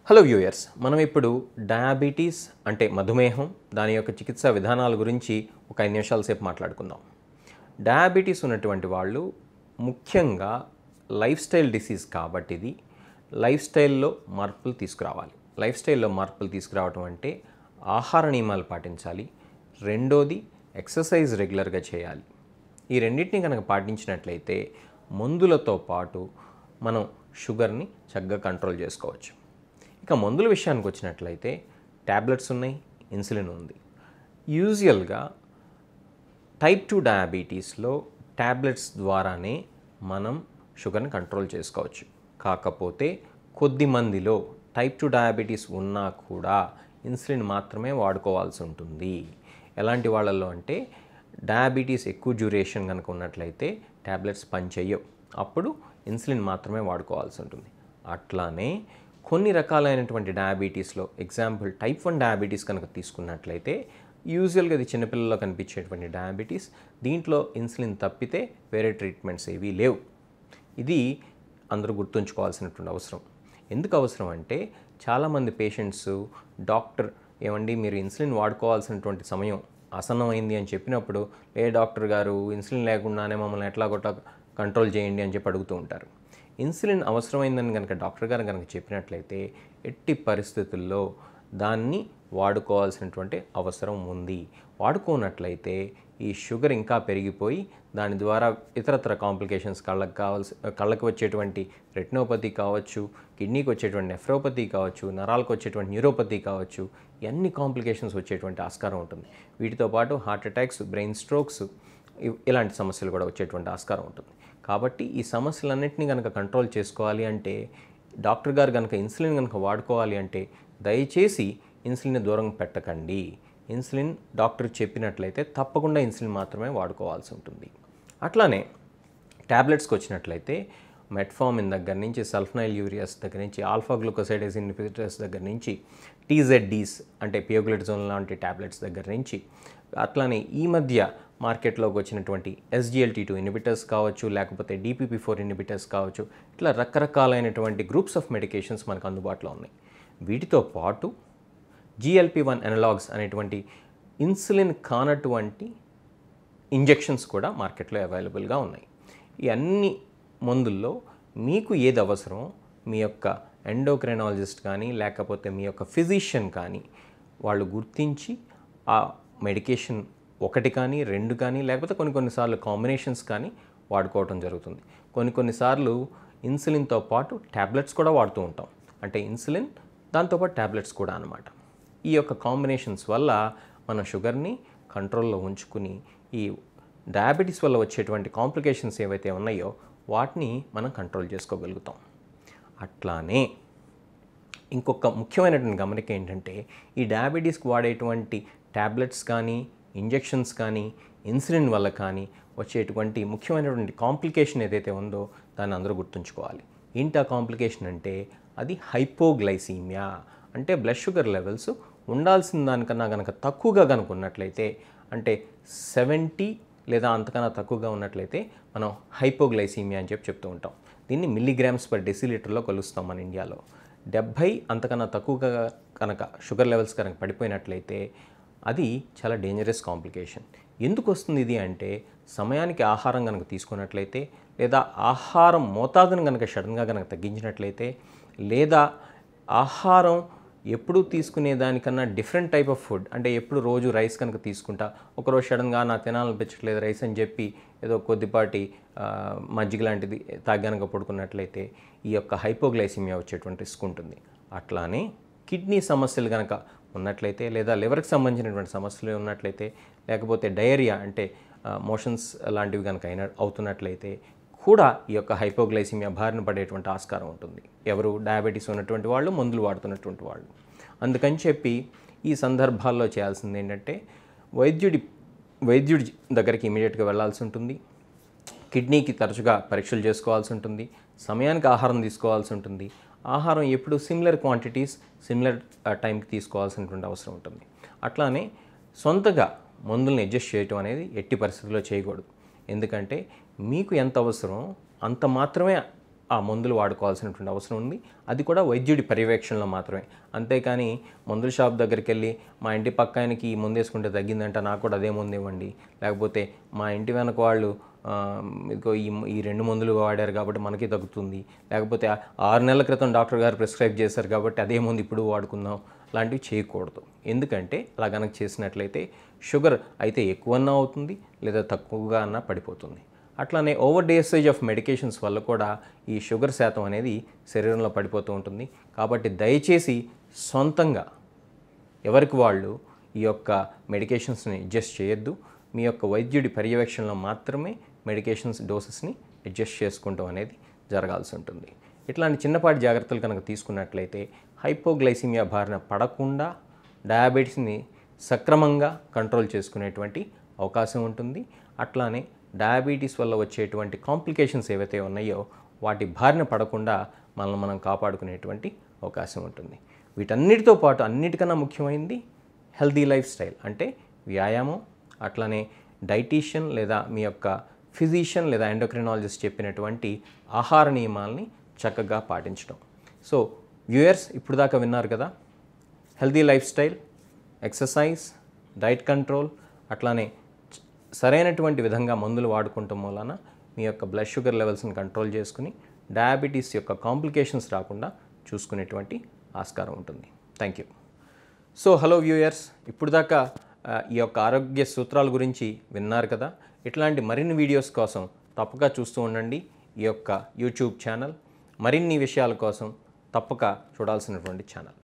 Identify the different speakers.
Speaker 1: Hello viewers, మనం ఇప్పుడు diabetes అంటే మధుమేహం, దాని యొక్క చికిత్సా విధానాల గురించి ఒక 5 నిమిషాల సేపు మాట్లాడుకుందాం. డయాబెటీస్ ఉన్నటువంటి వాళ్ళు ముఖ్యంగా లైఫ్ స్టైల్ డిసీజ్ కాబట్టి ఇది లైఫ్ స్టైల్లో మార్పులు తీసుకురావాలి. లైఫ్ స్టైల్లో మార్పులు తీసుకురావటం అంటే ఆహార నియమాలు పాటించాలి. రెండోది ఎక్సర్సైజ్ రెగ్యులర్గా చేయాలి. ఈ రెండింటిని కనుక పాటించినట్లయితే మందులతో పాటు మనం షుగర్ని చక్కగా కంట్రోల్ చేసుకోవచ్చు. ఇక మందుల విషయానికి వచ్చినట్లయితే ట్యాబ్లెట్స్ ఉన్నాయి, ఇన్సులిన్ ఉంది. యూజువల్గా టైప్ 2 డయాబెటీస్లో ట్యాబ్లెట్స్ ద్వారానే మనం షుగర్ని కంట్రోల్ చేసుకోవచ్చు. కాకపోతే కొద్ది మందిలో టైప్ 2 డయాబెటీస్ ఉన్నా కూడా ఇన్సులిన్ మాత్రమే వాడుకోవాల్సి ఉంటుంది. ఎలాంటి వాళ్ళల్లో అంటే డయాబెటీస్ ఎక్కువ డ్యూరేషన్ కనుక ఉన్నట్లయితే ట్యాబ్లెట్స్ పనిచేయవు, అప్పుడు ఇన్సులిన్ మాత్రమే వాడుకోవాల్సి ఉంటుంది. అట్లానే కొన్ని రకాలైనటువంటి డయాబెటీస్లో ఎగ్జాంపుల్ టైప్ 1 డయాబెటీస్ కనుక తీసుకున్నట్లయితే యూజువల్గా అది చిన్నపిల్లల్లో కనిపించేటువంటి డయాబెటీస్, దీంట్లో ఇన్సులిన్ తప్పితే వేరే ట్రీట్మెంట్స్ ఏవీ లేవు. ఇది అందరూ గుర్తుంచుకోవాల్సినటువంటి అవసరం. ఎందుకు అవసరం అంటే చాలామంది పేషెంట్స్ డాక్టర్ ఏమండి మీరు ఇన్సులిన్ వాడుకోవాల్సినటువంటి సమయం ఆసన్నమైంది అని చెప్పినప్పుడు, ఏ డాక్టర్ గారు ఇన్సులిన్ లేకుండానే మమ్మల్ని ఎట్లాగొట్టా కంట్రోల్ చేయండి అని చెప్పి అడుగుతూ ఉంటారు. ఇన్సులిన్ అవసరమైందని కనుక డాక్టర్ గారు కనుక చెప్పినట్లయితే ఎట్టి పరిస్థితుల్లో దాన్ని వాడుకోవాల్సినటువంటి అవసరం ఉంది. వాడుకోనట్లయితే ఈ షుగర్ ఇంకా పెరిగిపోయి దాని ద్వారా ఇతరత్ర కాంప్లికేషన్స్ కళ్ళకు వచ్చేటువంటి రెటినోపతి కావచ్చు, కిడ్నీకి వచ్చేటువంటి నెఫ్రోపతి కావచ్చు, నరాలకు వచ్చేటువంటి న్యూరోపతి కావచ్చు, ఇవన్నీ కాంప్లికేషన్స్ వచ్చేటువంటి ఆస్కారం ఉంటుంది. వీటితో పాటు హార్ట్ అటాక్స్, బ్రెయిన్ స్ట్రోక్స్ ఇలాంటి సమస్యలు కూడా వచ్చేటువంటి ఆస్కారం ఉంటుంది. కాబట్టి ఈ సమస్యలన్నింటినీ కనుక కంట్రోల్ చేసుకోవాలి అంటే డాక్టర్ గారు కనుక ఇన్సులిన్ కనుక వాడుకోవాలి అంటే దయచేసి ఇన్సులిన్ దూరం పెట్టకండి. ఇన్సులిన్ డాక్టర్ చెప్పినట్లయితే తప్పకుండా ఇన్సులిన్ మాత్రమే వాడుకోవాల్సి ఉంటుంది. అట్లానే ట్యాబ్లెట్స్కి వచ్చినట్లయితే మెట్ఫార్మిన్ దగ్గర నుంచి, సల్ఫనైల్ యూరియాస్ దగ్గర నుంచి, ఆల్ఫా గ్లూకోసైడేజ్ ఇన్హిబిటర్స్ దగ్గర నుంచి, టీజెడ్డీస్ అంటే పియోగ్లిటజోన్ లాంటి ట్యాబ్లెట్స్ దగ్గర నుంచి, అట్లానే ఈ మధ్య మార్కెట్లోకి వచ్చినటువంటి SGLT2 ఇన్హిబిటర్స్ కావచ్చు, లేకపోతే DPP4 ఇన్హిబిటర్స్ కావచ్చు, ఇట్లా రకరకాలైనటువంటి గ్రూప్స్ ఆఫ్ మెడికేషన్స్ మనకు అందుబాటులో ఉన్నాయి. వీటితో పాటు GLP-1 అనలాగ్స్ అనేటువంటి ఇన్సులిన్ కానటువంటి ఇంజెక్షన్స్ కూడా మార్కెట్లో అవైలబుల్గా ఉన్నాయి. ఈ అన్ని మందుల్లో మీకు ఏది అవసరమో మీ యొక్క ఎండోక్రైనాలజిస్ట్ కానీ లేకపోతే మీ యొక్క ఫిజిషియన్ కానీ వాళ్ళు గుర్తించి ఆ మెడికేషన్ 1 కానీ 2 కానీ లేకపోతే కొన్నిసార్లు కాంబినేషన్స్ కానీ వాడుకోవటం జరుగుతుంది. కొన్నిసార్లు ఇన్సులిన్తో పాటు ట్యాబ్లెట్స్ కూడా వాడుతూ ఉంటాం. అంటే ఇన్సులిన్ దాంతోపాటు ట్యాబ్లెట్స్ కూడా అన్నమాట. ఈ యొక్క కాంబినేషన్స్ వల్ల మనం షుగర్ని కంట్రోల్లో ఉంచుకుని ఈ డయాబెటీస్ వల్ల వచ్చేటువంటి కాంప్లికేషన్స్ ఏవైతే ఉన్నాయో వాటిని మనం కంట్రోల్ చేసుకోగలుగుతాం. అట్లానే ఇంకొక ముఖ్యమైనటువంటి గమనిక ఏంటంటే ఈ డయాబెటీస్కి వాడేటువంటి ట్యాబ్లెట్స్ కానీ, ఇంజెక్షన్స్ కానీ, ఇన్సులిన్ వల్ల కానీ వచ్చేటువంటి ముఖ్యమైనటువంటి కాంప్లికేషన్ ఏదైతే ఉందో దాన్ని అందరూ గుర్తుంచుకోవాలి. ఏంటి ఆ కాంప్లికేషన్ అంటే అది హైపోగ్లైసీమియా. అంటే బ్లడ్ షుగర్ లెవెల్స్ ఉండాల్సిన దానికన్నా కనుక తక్కువగా కనుక ఉన్నట్లయితే, అంటే 70 లేదా అంతకన్నా తక్కువగా ఉన్నట్లయితే మనం హైపోగ్లైసీమియా అని చెప్తూ ఉంటాం. దీన్ని మిల్లీగ్రామ్స్ పర్ డెసిలీటర్లో కొలుస్తాం మన ఇండియాలో. 70 అంతకన్నా తక్కువగా కనుక షుగర్ లెవెల్స్ కనుక పడిపోయినట్లయితే అది చాలా డేంజరస్ కాంప్లికేషన్. ఎందుకు వస్తుంది ఇది అంటే సమయానికి ఆహారం కనుక తీసుకున్నట్లయితే, లేదా ఆహారం మోతాదును కనుక సడన్గా కనుక తగ్గించినట్లయితే, లేదా ఆహారం ఎప్పుడు తీసుకునే దానికన్నా డిఫరెంట్ టైప్ ఆఫ్ ఫుడ్, అంటే ఎప్పుడు రోజు రైస్ కనుక తీసుకుంటా ఒకరోజు సడన్గా నాకు తినాలనిపించట్లేదు రైస్ అని చెప్పి ఏదో కొద్దిపాటి మజ్జిగ లాంటిది తాగి కనుక పడుకున్నట్లయితే ఈ యొక్క హైపోగ్లైసిమియా వచ్చేటువంటి రిస్క్ ఉంటుంది. అట్లానే కిడ్నీ సమస్యలు కనుక ఉన్నట్లయితే, లేదా లివర్కి సంబంధించినటువంటి సమస్యలు ఉన్నట్లయితే, లేకపోతే డయేరియా అంటే మోషన్స్ లాంటివి కనుక అవుతున్నట్లయితే కూడా ఈ యొక్క హైపోగ్లైసిమియా బారిన పడేటువంటి ఆస్కారం ఉంటుంది. ఎవరు డయాబెటీస్ ఉన్నటువంటి వాళ్ళు, మందులు వాడుతున్నటువంటి వాళ్ళు. అందుకని చెప్పి ఈ సందర్భాల్లో చేయాల్సింది ఏంటంటే వైద్యుడి దగ్గరికి ఇమీడియట్గా వెళ్ళాల్సి ఉంటుంది. కిడ్నీకి తరచుగా పరీక్షలు చేసుకోవాల్సి ఉంటుంది. సమయానికి ఆహారం తీసుకోవాల్సి ఉంటుంది. ఆహారం ఎప్పుడు సిమిలర్ క్వాంటిటీస్, సిమిలర్ టైంకి తీసుకోవాల్సినటువంటి అవసరం ఉంటుంది. అట్లానే సొంతగా మందుల్ని అడ్జస్ట్ చేయటం అనేది ఎట్టి పరిస్థితుల్లో చేయకూడదు. ఎందుకంటే మీకు ఎంత అవసరం అంత మాత్రమే ఆ మందులు వాడుకోవాల్సినటువంటి అవసరం ఉంది. అది కూడా వైద్యుడి పర్యవేక్షణలో మాత్రమే. అంతేకాని మందుల షాప్ దగ్గరికి వెళ్ళి మా ఇంటి పక్క ఆయనకి ఈ మందు వేసుకుంటే తగ్గిందంట నాకు కూడా అదే మందు ఇవ్వండి, లేకపోతే మా ఇంటి వెనక వాళ్ళు ఇదిగో ఈ 2 మందులు వాడారు కాబట్టి మనకి తగ్గుతుంది, లేకపోతే 6 నెలల క్రితం డాక్టర్ గారు ప్రిస్క్రైబ్ చేశారు కాబట్టి అదే మందు ఇప్పుడు వాడుకుందాం, లాంటివి చేయకూడదు. ఎందుకంటే అలా కనుక చేసినట్లయితే షుగర్ అయితే ఎక్కువన్నా అవుతుంది లేదా తక్కువగా అన్నా పడిపోతుంది. అట్లానే ఓవర్ డోసేజ్ ఆఫ్ మెడికేషన్స్ వల్ల కూడా ఈ షుగర్ శాతం అనేది శరీరంలో పడిపోతూ ఉంటుంది. కాబట్టి దయచేసి సొంతంగా ఎవరికి వాళ్ళు ఈ యొక్క మెడికేషన్స్ని అడ్జస్ట్ చేయొద్దు. మీ యొక్క వైద్యుడి పర్యవేక్షణలో మాత్రమే మెడికేషన్స్ డోసెస్ని అడ్జస్ట్ చేసుకుంటాం అనేది జరగాల్సి ఉంటుంది. ఇట్లాంటి చిన్నపాటి జాగ్రత్తలు కనుక తీసుకున్నట్లయితే హైపోగ్లైసిమియా బారిన పడకుండా డయాబెటీస్ని సక్రమంగా కంట్రోల్ చేసుకునేటువంటి అవకాశం ఉంటుంది. అట్లానే డయాబెటీస్ వల్ల వచ్చేటువంటి కాంప్లికేషన్స్ ఏవైతే ఉన్నాయో వాటి బారిన పడకుండా మనల్ని మనం కాపాడుకునేటువంటి అవకాశం ఉంటుంది. వీటన్నిటితో పాటు అన్నిటికన్నా ముఖ్యమైనది హెల్తీ లైఫ్ స్టైల్, అంటే వ్యాయామం, అట్లానే డైటీషియన్ లేదా మీ యొక్క ఫిజిషియన్ లేదా ఎండోక్రినాలజిస్ట్ చెప్పినటువంటి ఆహార నియమాల్ని చక్కగా పాటించడం. సో వ్యూయర్స్, ఇప్పుడు దాకా విన్నారు కదా, healthy life style, exercise, diet control, అట్లానే సరైనటువంటి విధంగా మందులు వాడుకుంటాం వలన మీ యొక్క బ్లడ్ షుగర్ లెవెల్స్ని కంట్రోల్ చేసుకుని డయాబెటీస్ యొక్క కాంప్లికేషన్స్ రాకుండా చూసుకునేటువంటి ఆస్కారం ఉంటుంది. Thank you. So hello viewers, ఇప్పుడు దాకా ఈ యొక్క ఆరోగ్య సూత్రాల గురించి విన్నారు కదా. ఇట్లాంటి మరిన్ని వీడియోస్ కోసం తప్పక చూస్తూ ఉండండి ఈ యొక్క యూట్యూబ్ ఛానల్. మరిన్ని విషయాల కోసం తప్పక చూడాల్సినటువంటి ఛానల్.